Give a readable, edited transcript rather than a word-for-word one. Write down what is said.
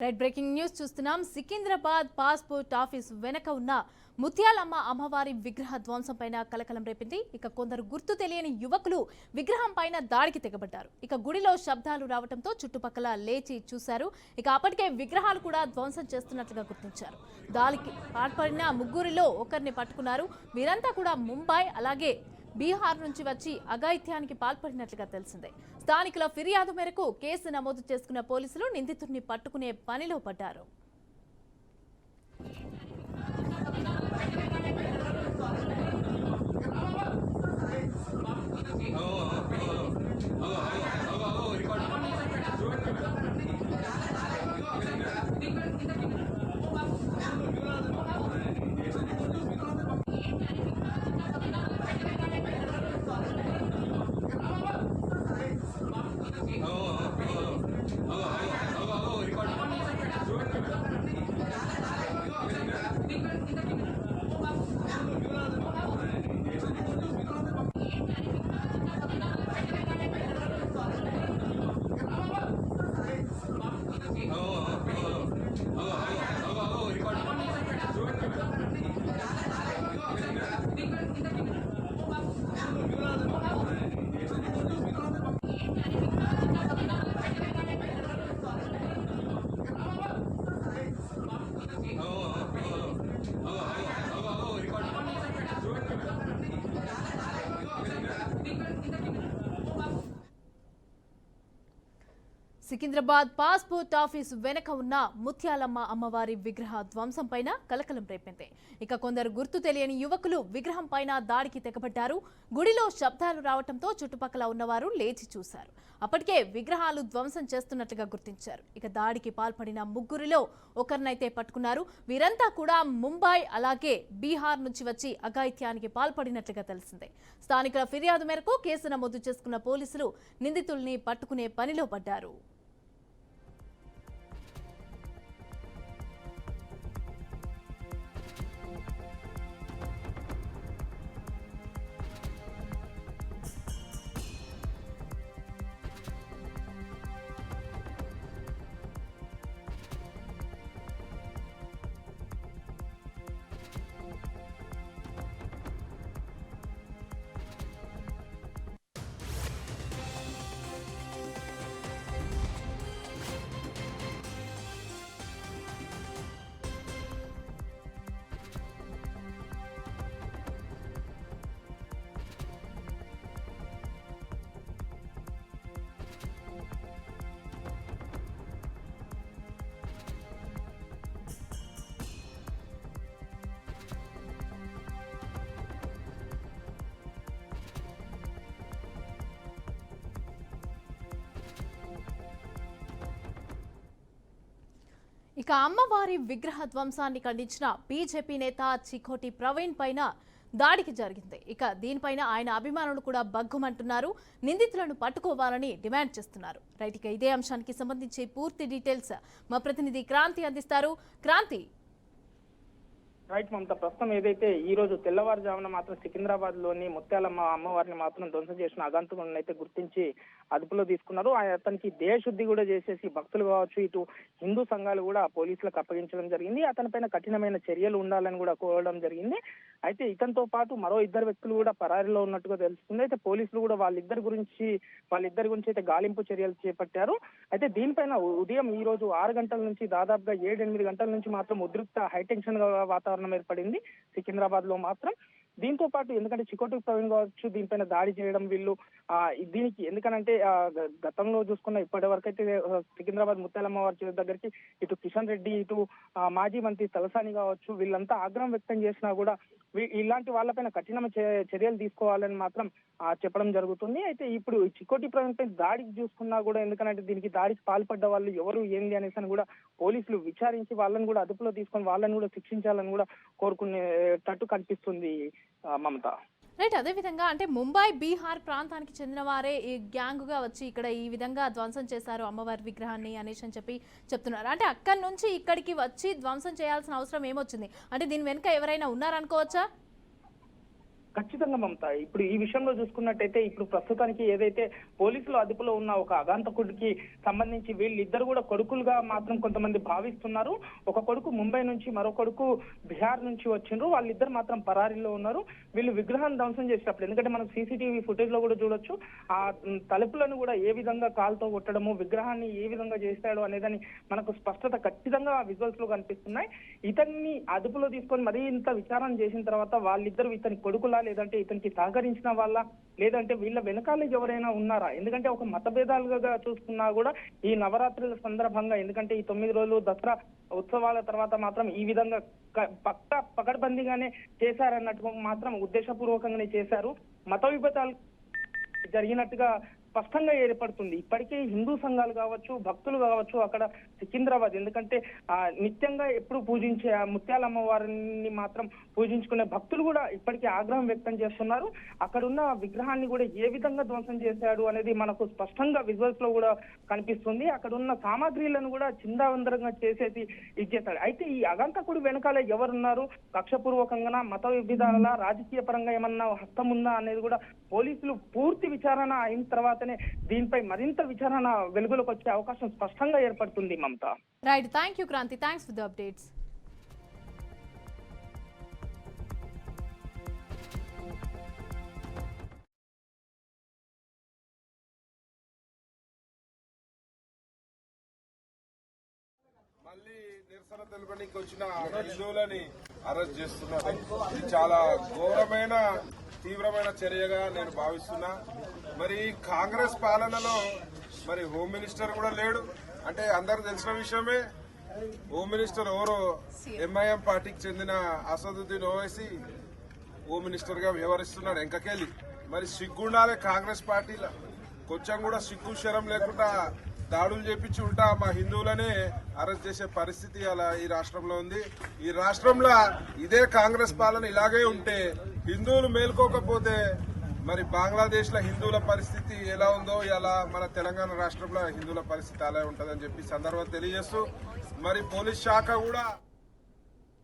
Right breaking news చూస్తున్నాం. Secunderabad passport office వెనక ఉన్న ముత్యాలమ్మ అమ్మవారి విగ్రహ ధ్వంసం పైన కలకలం రేపింది. ఇక కొందరు గుర్తు తెలియని యువకులు విగ్రహం పైన దాడికి తెగబడ్డారు. ఇక గుడిలో శబ్దాలు రావడంతో చుట్టుపక్కల లేచి చూశారు. ఇక అప్పటికే విగ్రహాలు కూడా ధ్వంసం చేస్తున్నట్లుగా గుర్తించారు. దాడికి పాల్పడిన ముగ్గురిలో ఒకరిని పట్టుకున్నారు. వీరంతా కూడా ముంబై అలాగే బీహార్ నుంచి వచ్చి అఘాయిత్యానికి పాల్పడినట్లుగా తెలిసిందే. స్థానికుల ఫిర్యాదు మేరకు కేసు నమోదు చేసుకున్న పోలీసులు నిందితుడిని పట్టుకునే పనిలో పడ్డారు. సికింద్రాబాద్ పాస్పోర్ట్ ఆఫీస్ వెనక ఉన్న ముత్యాలమ్మ అమ్మవారి విగ్రహ ధ్వంసం పైన కలకలం రేపింది. ఇక కొందరు గుర్తు తెలియని యువకులు విగ్రహం పైన దాడికి తెగబడ్డారు. గుడిలో శబ్దాలు రావడంతో చుట్టుపక్కల ఉన్నవారు లేచి చూశారు. అప్పటికే విగ్రహాలు ధ్వంసం చేస్తున్నట్లుగా గుర్తించారు. ఇక దాడికి పాల్పడిన ముగ్గురిలో ఒకరినైతే పట్టుకున్నారు. వీరంతా కూడా ముంబై అలాగే బీహార్ నుంచి వచ్చి అఘాయిత్యానికి పాల్పడినట్లుగా తెలిసిందే. స్థానికుల ఫిర్యాదు మేరకు కేసు నమోదు చేసుకున్న పోలీసులు నిందితుల్ని పట్టుకునే పనిలో పడ్డారు. ఇక అమ్మవారి విగ్రహ ధ్వంసాన్ని ఖండించిన బీజేపీ నేత చికోటి ప్రవీణ్ పైన దాడికి జరిగింది. ఇక దీనిపైన ఆయన అభిమానులు కూడా బగ్గుమంటున్నారు. నిందితులను పట్టుకోవాలని డిమాండ్ చేస్తున్నారు. రైట్, ఇక ఇదే అంశానికి సంబంధించి పూర్తి డీటెయిల్స్ మా ప్రతినిధి క్రాంతి అందిస్తారు. క్రాంతి. రైట్ మమత, ప్రస్తుతం ఏదైతే ఈ రోజు తెల్లవారుజామున మాత్రం సికింద్రాబాద్ లోని ముత్యాలమ్మ అమ్మవారిని మాత్రం ధ్వంసం చేసిన అగంతకులను అయితే గుర్తించి అదుపులో తీసుకున్నారు. అతనికి దేశశుద్ధి కూడా చేసేసి భక్తులు కావచ్చు, ఇటు హిందూ సంఘాలు కూడా పోలీసులకు అప్పగించడం జరిగింది. అతనిపైన కఠినమైన చర్యలు ఉండాలని కూడా కోరడం జరిగింది. అయితే ఇతనితో పాటు మరో ఇద్దరు వ్యక్తులు కూడా పరారీలో ఉన్నట్టుగా తెలుస్తుంది. అయితే పోలీసులు కూడా వాళ్ళిద్దరి గురించి అయితే గాలింపు చర్యలు చేపట్టారు. అయితే దీనిపైన ఉదయం ఈ రోజు 6 గంటల నుంచి దాదాపుగా 7-8 గంటల నుంచి మాత్రం ఉద్రిక్త హైటెన్షన్ వాతావరణం ఏర్పడింది సికింద్రాబాద్ లో మాత్రం. దీంతో పాటు ఎందుకంటే చికోటి ప్రవీణ్ కావచ్చు దీనిపైన దాడి చేయడం వీళ్ళు దీనికి ఎందుకనంటే గతంలో చూసుకున్న ఇప్పటి వరకు అయితే సికింద్రాబాద్ ముత్యాలమ్మ వారి దగ్గరికి ఇటు కిషన్ రెడ్డి, ఇటు మాజీ మంత్రి తలసాని కావచ్చు, వీళ్ళంతా ఆగ్రహం వ్యక్తం చేసినా కూడా ఇలాంటి వాళ్ళపైన కఠిన చర్యలు తీసుకోవాలని మాత్రం చెప్పడం జరుగుతుంది. అయితే ఇప్పుడు చికోటి ప్రవీణ్ పై దాడికి చూసుకున్నా కూడా ఎందుకంటే దీనికి దాడికి పాల్పడ్డ వాళ్ళు ఎవరు ఏంది అనేసి అని కూడా పోలీసులు విచారించి వాళ్ళని కూడా అదుపులో తీసుకొని వాళ్ళని కూడా శిక్షించాలని కూడా కోరుకునేటట్టు కనిపిస్తుంది మమత. రైట్, అదే విధంగా అంటే ముంబై బీహార్ ప్రాంతానికి చెందిన వారే ఈ గ్యాంగుగా వచ్చి ఇక్కడ ఈ విధంగా ధ్వంసం చేశారు అమ్మవారి విగ్రహాన్ని అనేసి అని చెప్పి చెప్తున్నారు. అంటే అక్కడి నుంచి ఇక్కడికి వచ్చి ధ్వంసం చేయాల్సిన అవసరం ఏమొచ్చింది? అంటే దీని వెనుక ఎవరైనా ఉన్నారనుకోవచ్చా? ఖచ్చితంగా మమత, ఇప్పుడు ఈ విషయంలో చూసుకున్నట్టయితే ఇప్పుడు ప్రస్తుతానికి ఏదైతే పోలీసులు అదుపులో ఉన్న ఒక అగాంతకుడికి సంబంధించి వీళ్ళిద్దరు కూడా కొడుకులుగా మాత్రం కొంతమంది భావిస్తున్నారు. ఒక కొడుకు ముంబై నుంచి, మరో కొడుకు బీహార్ నుంచి వచ్చిండ్రు. వాళ్ళిద్దరు మాత్రం పరారీలో ఉన్నారు. వీళ్ళు విగ్రహాన్ని ధ్వంసం చేసేటప్పుడు, ఎందుకంటే మనకు సీసీటీవీ ఫుటేజ్ లో కూడా చూడొచ్చు, ఆ తలుపులను కూడా ఏ విధంగా కాలుతో కొట్టడము, విగ్రహాన్ని ఏ విధంగా చేశాడు అనేదని మనకు స్పష్టత ఖచ్చితంగా విజువల్స్ లో కనిపిస్తున్నాయి. ఇతన్ని అదుపులో తీసుకొని మరీ ఇంత విచారణ చేసిన తర్వాత వాళ్ళిద్దరు ఇతని కొడుకులా, లేదంటే ఇతనికి సహకరించిన వాళ్ళ, లేదంటే వీళ్ళ వెనకాల ఎవరైనా ఉన్నారా? ఎందుకంటే ఒక మత భేదాలుగా చూసుకున్నా కూడా ఈ నవరాత్రుల సందర్భంగా, ఎందుకంటే ఈ 9 రోజులు దసరా ఉత్సవాల తర్వాత మాత్రం ఈ విధంగా పకడ్బందీగానే చేశారన్నట్టు మాత్రం ఉద్దేశపూర్వకంగానే చేశారు. మత విభేదాలు జరిగినట్టుగా స్పష్టంగా ఏర్పడుతుంది. ఇప్పటికే హిందూ సంఘాలు కావచ్చు, భక్తులు కావచ్చు, అక్కడ సికింద్రాబాద్, ఎందుకంటే నిత్యంగా ఎప్పుడు పూజించే ఆ ముత్యాలమ్మ వారిని మాత్రం పూజించుకునే భక్తులు కూడా ఇప్పటికే ఆగ్రహం వ్యక్తం చేస్తున్నారు. అక్కడున్న విగ్రహాన్ని కూడా ఏ విధంగా ధ్వంసం చేశాడు అనేది మనకు స్పష్టంగా విజువల్స్ లో కూడా కనిపిస్తుంది. అక్కడున్న సామాగ్రిలను కూడా చిందావందరంగా చేసేసి ఇచ్చేస్తాడు. అయితే ఈ అగంతకుడు వెనకాల ఎవరున్నారు? కక్షపూర్వకంగా, మత విభేదాల, రాజకీయ పరంగా ఏమన్నా హస్తం ఉందా అనేది కూడా పోలీసులు పూర్తి విచారణ అయిన తర్వాతనే దీనిపై మరింత విచారణ వెలుగులోకి వచ్చే అవకాశం స్పష్టంగా ఏర్పడుతుంది Mamata. Right, thank you Kranti, thanks for the updates. మళ్ళీ నిరసన తెలపడానికి వచ్చిన హిందువులని అరెస్ట్ చేస్తున్నారు. ఇది చాలా ఘోరమైన, తీవ్రమైన చర్యగా నేను భావిస్తున్నా. మరి కాంగ్రెస్ పాలనలో మరి హోమ్ మినిస్టర్ కూడా లేడు. అంటే అందరు తెలిసిన విషయమే, హోమ్ మినిస్టర్ ఎవరో ఎంఐఎం పార్టీకి చెందిన అసదుద్దీన్ ఓవైసీ హోమ్ మినిస్టర్ గా వ్యవహరిస్తున్నాడు ఎంకకెళ్ళి. మరి సిగ్గుండాలే కాంగ్రెస్ పార్టీలో, కొంచెం కూడా సిగ్గు శరం లేకుండా దాడులు చేపించి ఉంటా మా హిందువులనే అరెస్ట్ చేసే పరిస్థితి అలా ఈ రాష్ట్రంలో ఉంది. ఈ రాష్ట్రంలో ఇదే కాంగ్రెస్ పాలన ఇలాగే ఉంటే, హిందువులు మేల్కోకపోతే మరి బంగ్లాదేశ్ లో హిందువుల పరిస్థితి ఎలా ఉందో ఇలా మన తెలంగాణ రాష్ట్రంలో హిందువుల పరిస్థితి అలా ఉంటుందని చెప్పి సందర్భం తెలియజేస్తూ, మరి పోలీస్ శాఖ కూడా